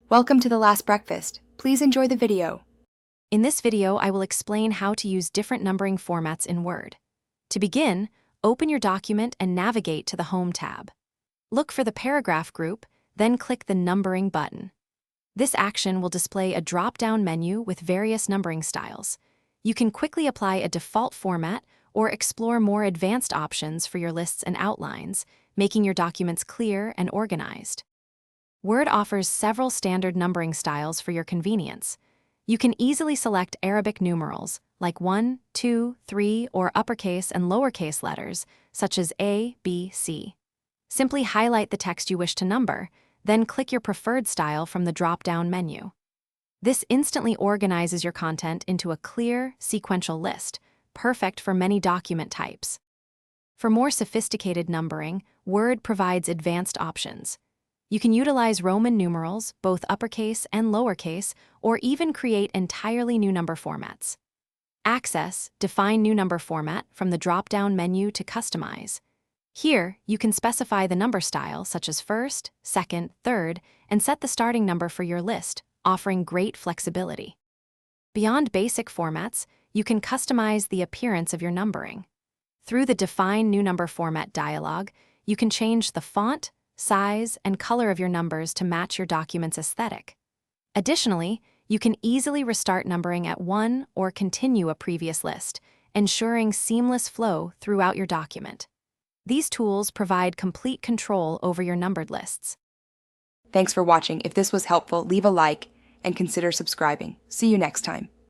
Welcome to The Last Breakfast. Please enjoy the video. In this video, I will explain how to use different numbering formats in Word. To begin, open your document and navigate to the Home tab. Look for the paragraph group, then click the Numbering button. This action will display a drop-down menu with various numbering styles. You can quickly apply a default format or explore more advanced options for your lists and outlines, making your documents clear and organized. Word offers several standard numbering styles for your convenience. You can easily select Arabic numerals, like 1, 2, 3, or uppercase and lowercase letters, such as A, B, C. Simply highlight the text you wish to number, then click your preferred style from the drop-down menu. This instantly organizes your content into a clear, sequential list, perfect for many document types. For more sophisticated numbering, Word provides advanced options. You can utilize Roman numerals, both uppercase and lowercase, or even create entirely new number formats. Access Define New Number Format from the drop-down menu to Customize. Here, you can specify the number style, such as first, second, third, and set the starting number for your list, offering great flexibility. Beyond basic formats, you can customize the appearance of your numbering. Through the Define New Number Format dialog, you can change the font, size, and color of your numbers to match your document's aesthetic. Additionally, you can easily restart numbering at one or continue a previous list, ensuring seamless flow throughout your document. These tools provide complete control over your numbered lists. Thanks for watching. If this was helpful, leave a like and consider subscribing. See you next time.